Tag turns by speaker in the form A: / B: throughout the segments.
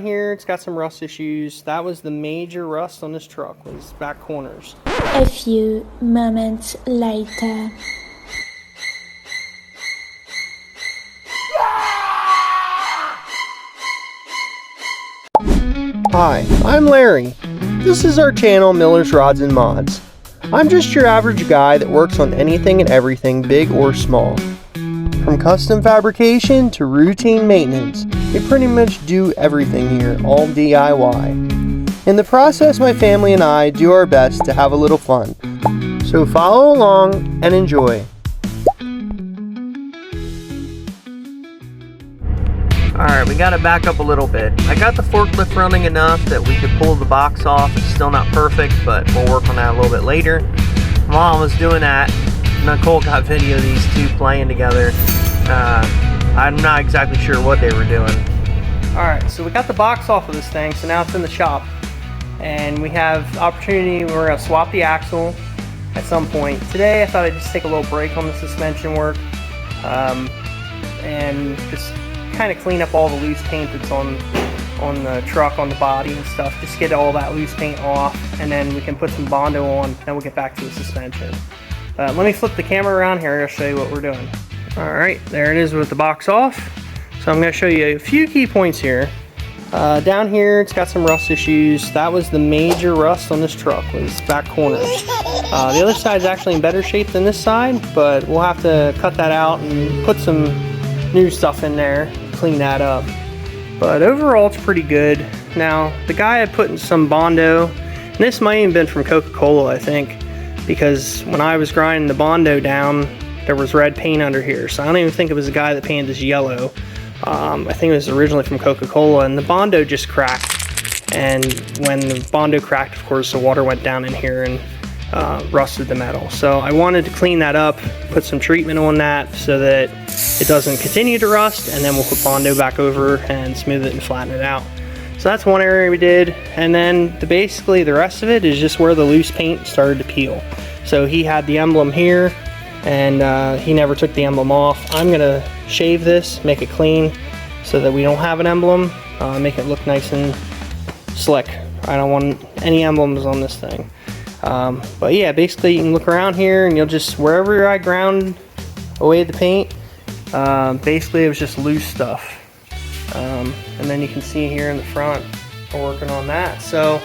A: Here it's got some rust issues. That was the major rust on this truck, was back corners.
B: A few moments later.
A: Hi, I'm Larry. This is our channel, Miller's Rods and Mods. I'm just your average guy that works on anything and everything, big or small. From custom fabrication to routine maintenance, we pretty much do everything here, all DIY. In the process, my family and I do our best to have a little fun. So follow along and enjoy. Alright, we gotta back up a little bit. I got the forklift running enough that we could pull the box off. It's still not perfect, but we'll work on that a little bit later. While I was doing that, Nicole got video of these two playing together. I'm not exactly sure what they were doing. Alright, so we got the box off of this thing, so now it's in the shop. And we have the opportunity, we're going to swap the axle at some point. Today I thought I'd just take a little break on the suspension work and just kind of clean up all the loose paint that's on the truck, on the body and stuff. Just get all that loose paint off, and then we can put some Bondo on, then we'll get back to the suspension. Let me flip the camera around here, I'll show you what we're doing. Alright, there it is with the box off. So I'm going to show you a few key points here. Down here it's got some rust issues. That was the major rust on this truck, was back corners. The other side is actually in better shape than this side, but we'll have to cut that out and put some new stuff in there, clean that up. But overall it's pretty good. Now the guy had put in some Bondo, and this might even been from Coca-Cola, I think, because when I was grinding the Bondo down there was red paint under here, so I don't even think it was the guy that painted this yellow. I think it was originally from Coca-Cola, and the Bondo just cracked, and when the Bondo cracked, of course the water went down in here and rusted the metal. So I wanted to clean that up, put some treatment on that so that it doesn't continue to rust, and then we'll put Bondo back over and smooth it and flatten it out. So that's one area we did, and then basically the rest of it is just where the loose paint started to peel. So he had the emblem here, and he never took the emblem off. I'm gonna shave this, make it clean so that we don't have an emblem, make it look nice and slick. I don't want any emblems on this thing. But yeah, basically you can look around here and you'll just, wherever I ground away the paint, basically it was just loose stuff. And then you can see here in the front, we're working on that. So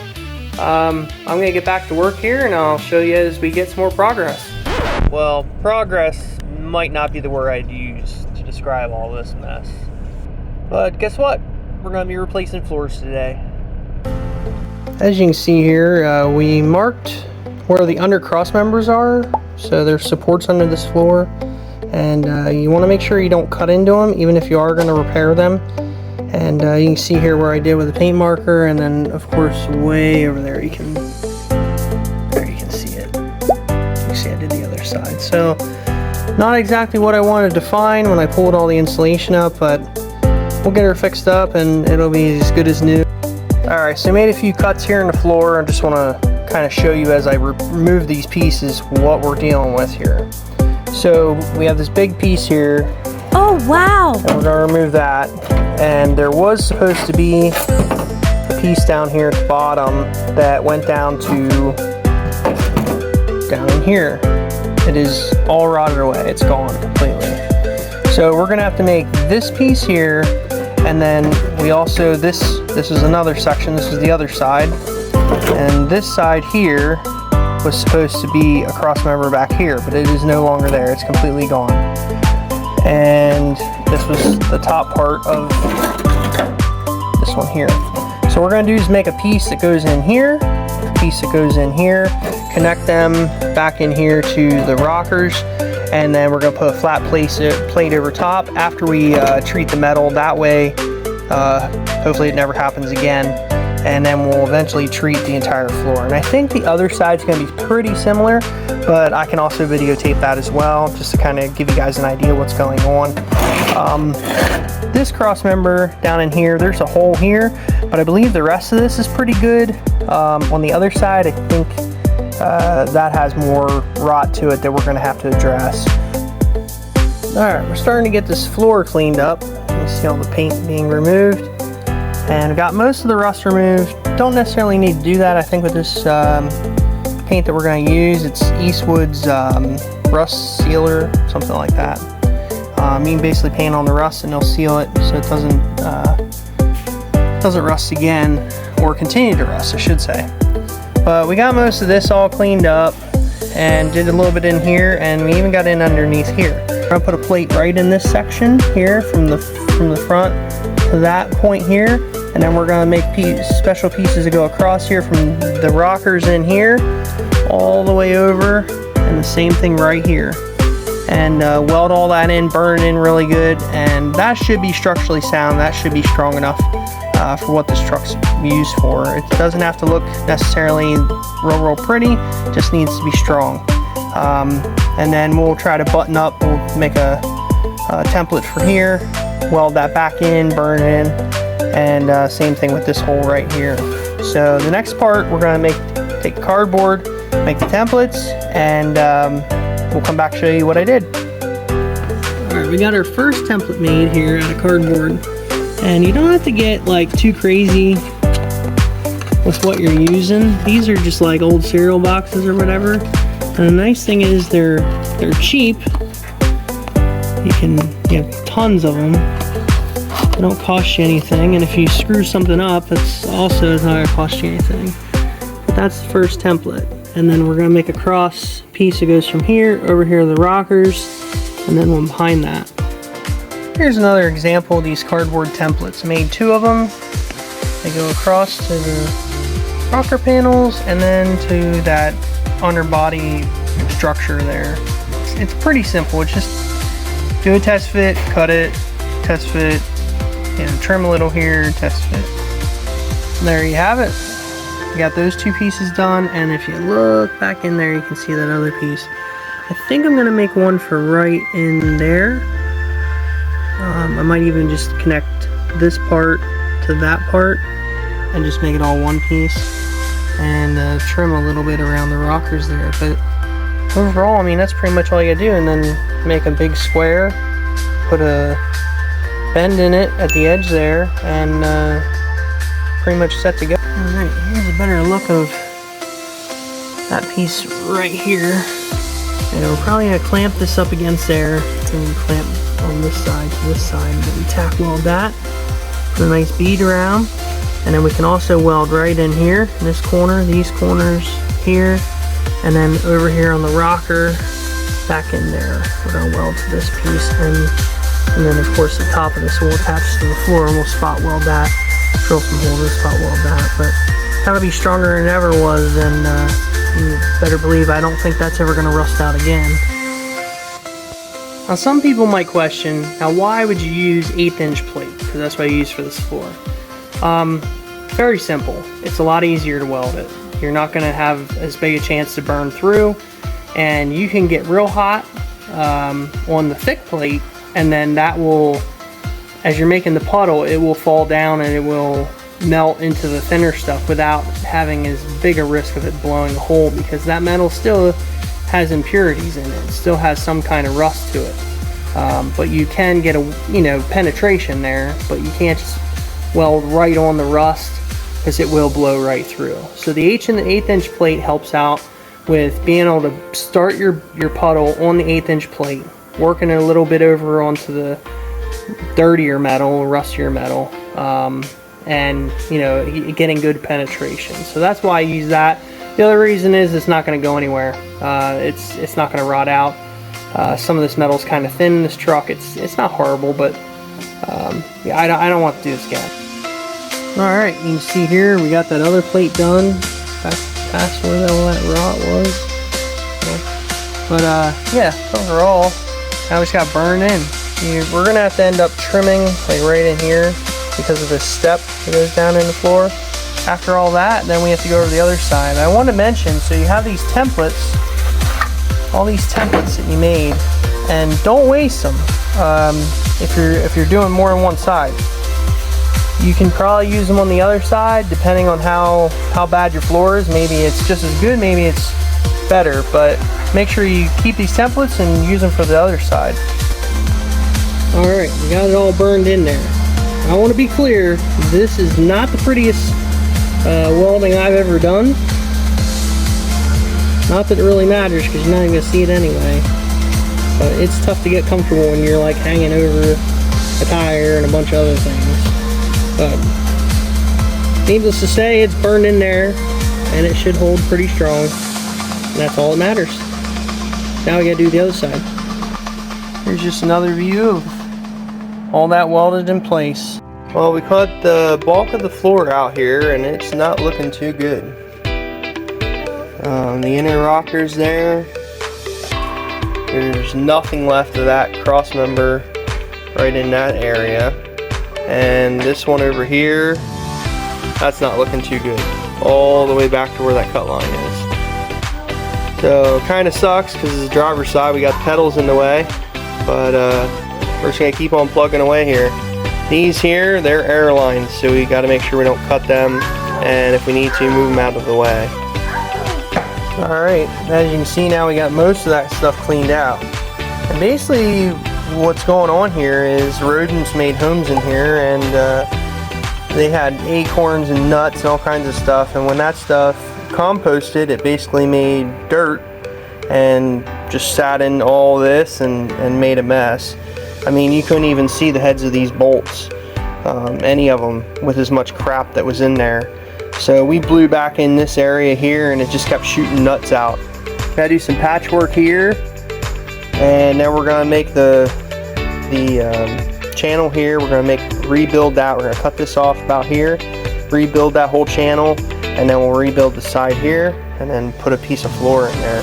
A: I'm gonna get back to work here and I'll show you as we get some more progress. Well, progress might not be the word I'd use to describe all this mess. But guess what? We're gonna be replacing floors today. As you can see here, we marked where the under cross members are, so there's supports under this floor, and you want to make sure you don't cut into them even if you are going to repair them. And you can see here where I did with a paint marker, and then of course way over there you can see it. You can see I did the other side. So not exactly what I wanted to find when I pulled all the insulation up, but we'll get her fixed up and it'll be as good as new. Alright, so I made a few cuts here in the floor. I just want to kind of show you as I remove these pieces what we're dealing with here. So we have this big piece here.
B: Oh wow!
A: And we're going to remove that. And there was supposed to be a piece down here at the bottom that went down in here. It is all rotted away. It's gone completely. So we're going to have to make this piece here, and then we also, this is another section. This is the other side, and this side here was supposed to be a cross member back here, but it is no longer there. It's completely gone. And this was the top part of this one here. So what we're going to do is make a piece that goes in here, a piece that goes in here, connect them back in here to the rockers, and then we're going to put a flat plate over top after we treat the metal. That way hopefully it never happens again, and then we'll eventually treat the entire floor. And I think the other side's going to be pretty similar, but I can also videotape that as well, just to kind of give you guys an idea what's going on. This cross member down in here, there's a hole here, but I believe the rest of this is pretty good. On the other side, I think that has more rot to it that we're going to have to address. Alright, we're starting to get this floor cleaned up. You can see all the paint being removed. And got most of the rust removed. Don't necessarily need to do that. I think with this paint that we're going to use, it's Eastwood's rust sealer, something like that. You can basically paint on the rust and it'll seal it so it doesn't rust again, or continue to rust, I should say. But we got most of this all cleaned up and did a little bit in here, and we even got in underneath here. I'm gonna put a plate right in this section here from the front to that point here, and then we're gonna make special pieces that go across here from the rockers in here all the way over, and the same thing right here. And weld all that in, burn it in really good, and that should be structurally sound. That should be strong enough for what this truck's used for. It doesn't have to look necessarily real pretty, just needs to be strong. And then we'll try to button up, we'll make a template for here, weld that back in, burn it in, and same thing with this hole right here. So the next part, we're gonna take cardboard, make the templates, and we'll come back and show you what I did. Alright, we got our first template made here out of cardboard. And you don't have to get like too crazy with what you're using. These are just like old cereal boxes or whatever. And the nice thing is they're cheap. You have tons of them. They don't cost you anything. And if you screw something up, it's also not gonna cost you anything. But that's the first template. And then we're gonna make a cross piece that goes from here over here to the rockers, and then one behind that. Here's another example of these cardboard templates. I made 2 of them. They go across to the rocker panels and then to that underbody structure there. It's pretty simple. It's just do a test fit, cut it, test fit, trim a little here, test fit. And there you have it. You got those 2 pieces done, and if you look back in there, you can see that other piece. I think I'm gonna make one for right in there. I might even just connect this part to that part and just make it all one piece, and trim a little bit around the rockers there. But overall, I mean, that's pretty much all you gotta do. And then make a big square, put a bend in it at the edge there, and pretty much set to go. Alright, here's a better look of that piece right here. And we're probably gonna clamp this up against there, and clamp on this side to this side, and then tack weld that, put a nice bead around, and then we can also weld right in here in this corner, these corners here, and then over here on the rocker, back in there. We're gonna weld to this piece, and then of course the top of this will attach to the floor, and we'll spot weld that, drill some holes, spot weld that. But that'll be stronger than it ever was, and you better believe I don't think that's ever gonna rust out again. Now some people might question, now why would you use 1/8 inch plate? Because that's what I use for this floor. Very simple. It's a lot easier to weld it. You're not going to have as big a chance to burn through, and you can get real hot on the thick plate, and then that will, as you're making the puddle, it will fall down and it will melt into the thinner stuff without having as big a risk of it blowing a hole, because that metal still has impurities in it. It still has some kind of rust to it. But you can get a penetration there, but you can't just weld right on the rust, because it will blow right through. So the 1/8 inch plate helps out with being able to start your puddle on the 1/8 inch plate, working it a little bit over onto the dirtier metal, rustier metal, and getting good penetration. So that's why I use that. The other reason is it's not going to go anywhere. It's not going to rot out. Some of this metal is kind of thin in this truck. It's not horrible, but yeah, I don't want to do this again. All right, you can see here we got that other plate done. Past where all that rot was. But yeah, overall, now we just got burned in. We're gonna have to end up trimming like right in here because of this step that goes down in the floor. After all that, then we have to go over the other side. I want to mention, so you have these templates, all these templates that you made, and don't waste them. If you're doing more on one side, you can probably use them on the other side depending on how bad your floor is. Maybe it's just as good, maybe it's better, but make sure you keep these templates and use them for the other side. Alright, we got it all burned in there. I want to be clear, this is not the prettiest welding I've ever done. Not that it really matters because you're not even going to see it anyway. But it's tough to get comfortable when you're like hanging over a tire and a bunch of other things. But needless to say, it's burned in there and it should hold pretty strong. And that's all that matters. Now we got to do the other side. Here's just another view of all that welded in place. Well, we cut the bulk of the floor out here and it's not looking too good. The inner rocker's there. There's nothing left of that cross member right in that area. And this one over here, that's not looking too good. All the way back to where that cut line is. So kind of sucks because it's the driver's side, we got the pedals in the way. But we're just gonna keep on plugging away here. These here, they're air lines, so we gotta make sure we don't cut them, and if we need to, move them out of the way. Alright, as you can see now, we got most of that stuff cleaned out. And basically what's going on here is rodents made homes in here, and they had acorns and nuts and all kinds of stuff, and when that stuff composted, it basically made dirt and just sat in all this and made a mess. I mean, you couldn't even see the heads of these bolts, any of them, with as much crap that was in there. So we blew back in this area here and it just kept shooting nuts out. Gotta do some patchwork here, and then we're gonna make the channel here. We're gonna rebuild that. We're gonna cut this off about here, rebuild that whole channel, and then we'll rebuild the side here and then put a piece of floor in there.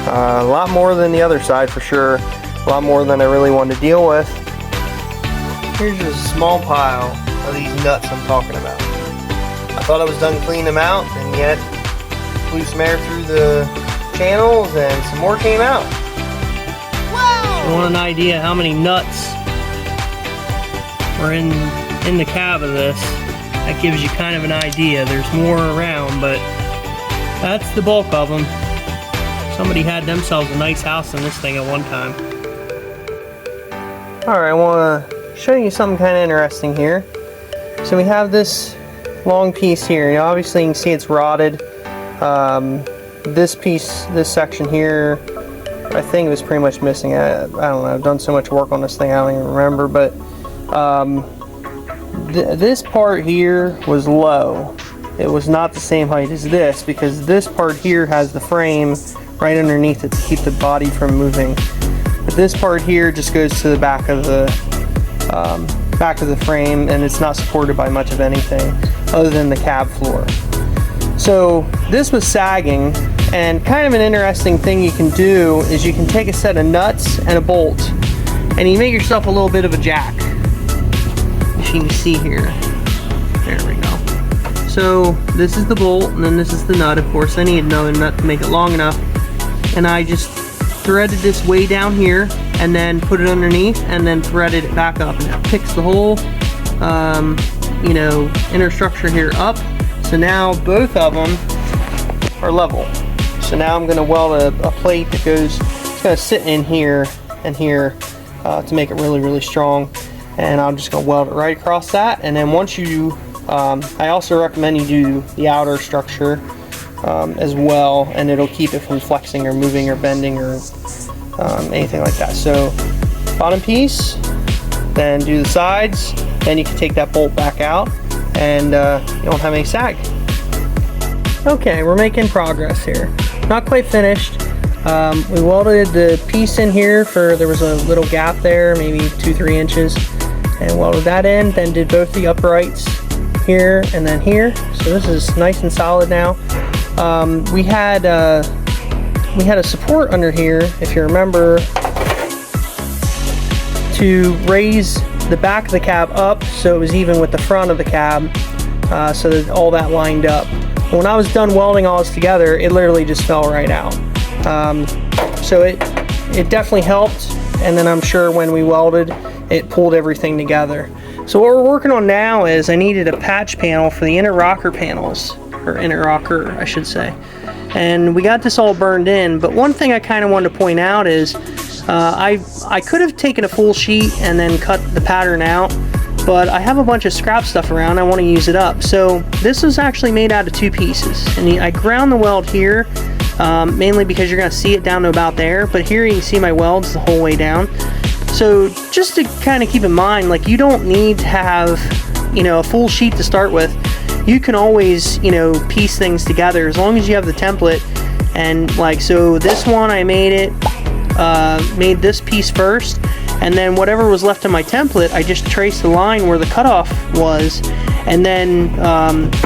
A: A lot more than the other side for sure. A lot more than I really wanted to deal with. Here's just a small pile of these nuts I'm talking about. I thought I was done cleaning them out, and yet blew some air through the channels and some more came out. Whoa! You want an idea how many nuts are in the cab of this? That gives you kind of an idea. There's more around, but that's the bulk of them. Somebody had themselves a nice house in this thing at one time. Alright, I want to show you something kind of interesting here. So we have this long piece here. You know, obviously you can see it's rotted. This piece, this section here, I think it was pretty much missing. I don't know, I've done so much work on this thing I don't even remember, but this part here was low. It was not the same height as this, because this part here has the frame right underneath it to keep the body from moving. But this part here just goes to the back of the frame, and it's not supported by much of anything other than the cab floor. So this was sagging, and kind of an interesting thing you can do is you can take a set of nuts and a bolt, and you make yourself a little bit of a jack. As you can see here. There we go. So this is the bolt, and then this is the nut. Of course, I need another nut to make it long enough. And I just threaded this way down here, and then put it underneath, and then threaded it back up, and that picks the whole, you know, inner structure here up. So now both of them are level. So now I'm going to weld a plate that goes, it's going to sit in here and here to make it really, really strong. And I'm just going to weld it right across that. And then once you, I also recommend you do the outer structure as well, and it'll keep it from flexing or moving or bending or anything like that. So bottom piece, then do the sides, then you can take that bolt back out, and you don't have any sag. Okay, we're making progress here. Not quite finished. We welded the piece in here there was a little gap there, maybe 2-3 inches, and welded that in, then did both the uprights here and then here. So this is nice and solid now. We had a support under here, if you remember, to raise the back of the cab up so it was even with the front of the cab, so that all that lined up. When I was done welding all this together, it literally just fell right out. So it definitely helped, and then I'm sure when we welded, it pulled everything together. So what we're working on now is I needed a patch panel for the inner rocker panels, or inner rocker, I should say. And we got this all burned in, but one thing I kind of wanted to point out is I could have taken a full sheet and then cut the pattern out, but I have a bunch of scrap stuff around. I want to use it up. So this was actually made out of 2 pieces, and I ground the weld here, mainly because you're going to see it down to about there, but here you can see my welds the whole way down. So just to kind of keep in mind, like, you don't need to have, you know, a full sheet to start with. You can always, you know, piece things together as long as you have the template. And like, so this one I made this piece first, and then whatever was left of my template, I just traced the line where the cutoff was, and then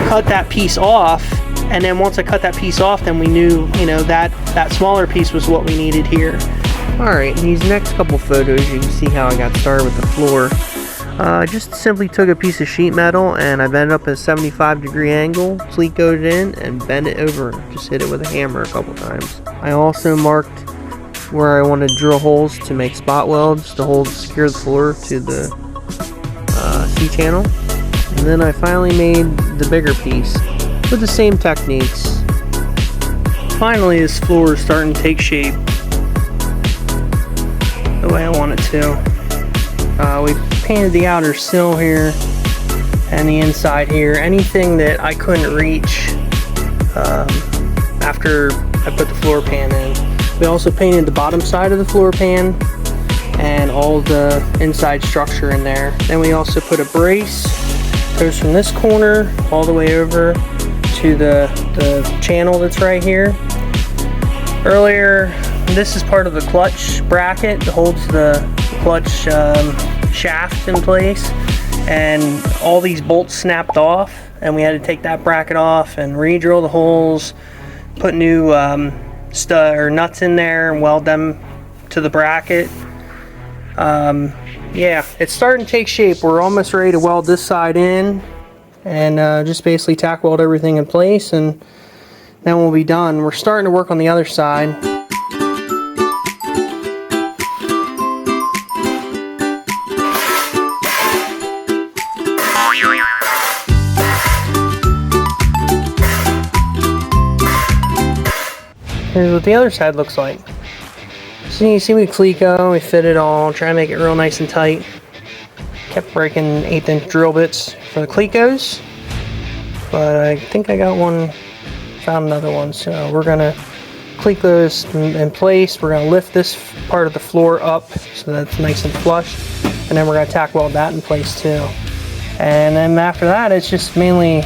A: cut that piece off. And then once I cut that piece off, then we knew, you know, that smaller piece was what we needed here. Alright, in these next couple photos you can see how I got started with the floor. I just simply took a piece of sheet metal and I bent it up at a 75-degree angle, pleat coated it in, and bent it over. Just hit it with a hammer a couple times. I also marked where I wanted to drill holes to make spot welds to secure the floor to the C-channel. And then I finally made the bigger piece with the same techniques. Finally, this floor is starting to take shape the way I want it to. We painted the outer sill here and the inside here. Anything that I couldn't reach after I put the floor pan in. We also painted the bottom side of the floor pan and all the inside structure in there. Then we also put a brace, goes from this corner all the way over to the channel that's right here. Earlier, this is part of the clutch bracket that holds the clutch shaft in place, and all these bolts snapped off, and we had to take that bracket off and re-drill the holes, put new nuts in there and weld them to the bracket. Yeah, it's starting to take shape. We're almost ready to weld this side in and just basically tack weld everything in place, and then we'll be done. We're starting to work on the other side. Here's what the other side looks like. So you see we Cleco, we fit it all, try to make it real nice and tight. Kept breaking 1/8" drill bits for the Clecos, but I think I got one, found another one. So we're gonna Cleco this in place. We're gonna lift this part of the floor up so that's nice and flush, and then we're gonna tack weld that in place too. And then after that, it's just mainly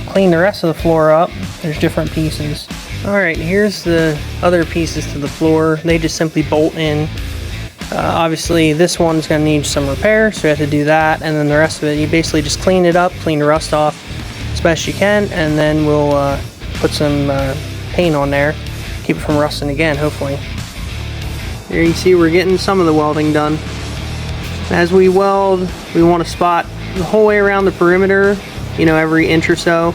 A: clean the rest of the floor up. There's different pieces. Alright, here's the other pieces to the floor. They just simply bolt in. Obviously this one's going to need some repair, so you have to do that, and then the rest of it, you basically just clean it up, clean the rust off as best you can, and then we'll put some paint on there, keep it from rusting again, hopefully. Here you see we're getting some of the welding done. As we weld, we want to spot the whole way around the perimeter, you know, every inch or so.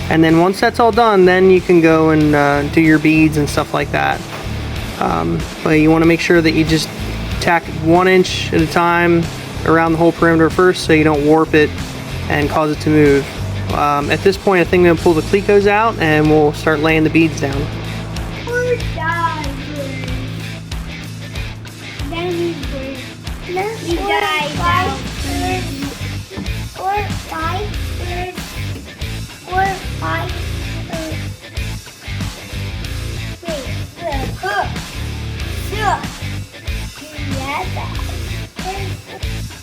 A: And then once that's all done, then you can go and do your beads and stuff like that. But you want to make sure that you just tack 1 inch at a time around the whole perimeter first, so you don't warp it and cause it to move. At this point, I think I'm going to pull the Clecos out and we'll start laying the beads down.
C: Or divers. Then we dive down. Or 5 or 5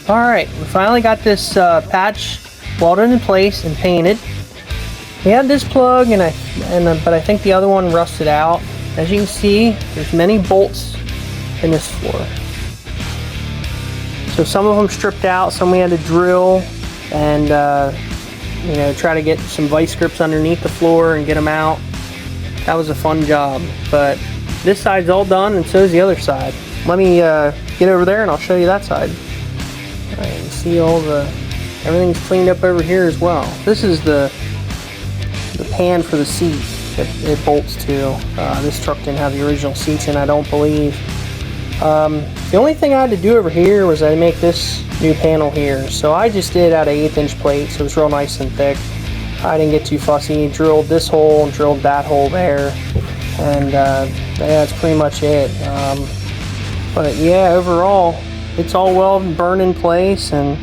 A: Alright, we finally got this patch welded in place and painted. We had this plug, but I think the other one rusted out. As you can see, there's many bolts in this floor. So some of them stripped out, some we had to drill and you know, try to get some vice grips underneath the floor and get them out. That was a fun job, but this side's all done and so is the other side. Let me get over there and I'll show you that side. All right, you see everything's cleaned up over here as well. This is the pan for the seat that it bolts to. This truck didn't have the original seats in, I don't believe. The only thing I had to do over here was I make this new panel here. So I just did out of 1/8" plate, so it's real nice and thick. I didn't get too fussy. Drilled this hole and drilled that hole there, and yeah, that's pretty much it. But yeah, overall, it's all welded and burned in place, and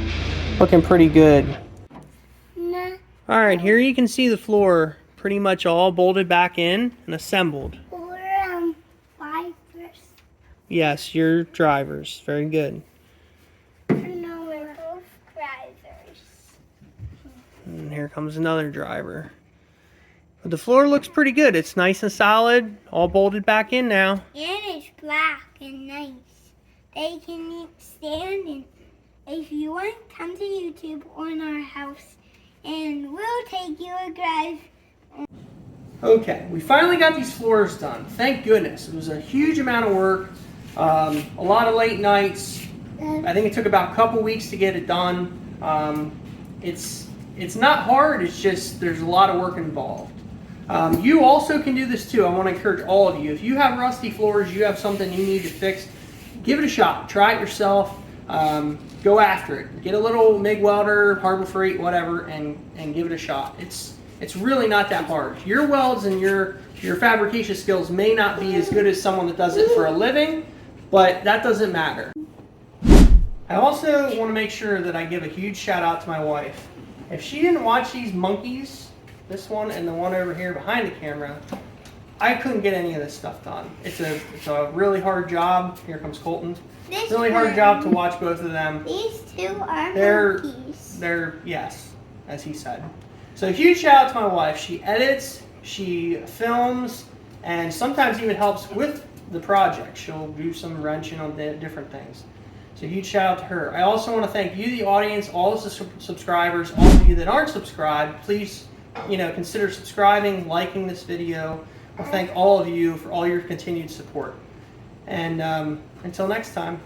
A: Looking pretty good.
C: Nah.
A: All right, here you can see the floor pretty much all bolted back in and assembled.
C: We're fibers.
A: Yes, you're drivers. Very good.
C: No, we're both drivers.
A: And here comes another driver. But the floor looks pretty good. It's nice and solid, all bolted back in now.
C: And it's black and nice. They can stand, and if you want, come to YouTube on our house and we'll take you a drive.
A: Okay, we finally got these floors done. Thank goodness. It was a huge amount of work, a lot of late nights. I think it took about a couple weeks to get it done. It's not hard, it's just there's a lot of work involved. You also can do this too. I want to encourage all of you. If you have rusty floors, you have something you need to fix, give it a shot. Try it yourself. Go after it. Get a little MIG welder, Harbor Freight, whatever, and give it a shot. It's really not that hard. Your welds and your fabrication skills may not be as good as someone that does it for a living, but that doesn't matter. I also want to make sure that I give a huge shout out to my wife. If she didn't watch these monkeys, this one and the one over here behind the camera, I couldn't get any of this stuff done. It's a really hard job. Here comes Colton. Really hard job to watch both of them.
C: These two are monkeys.
A: They're, yes, as he said. So huge shout out to my wife. She edits, she films, and sometimes even helps with the project. She'll do some wrenching on different things. So huge shout out to her. I also want to thank you, the audience, all the subscribers, all of you that aren't subscribed. Please, consider subscribing, liking this video. I thank all of you for all your continued support. And until next time.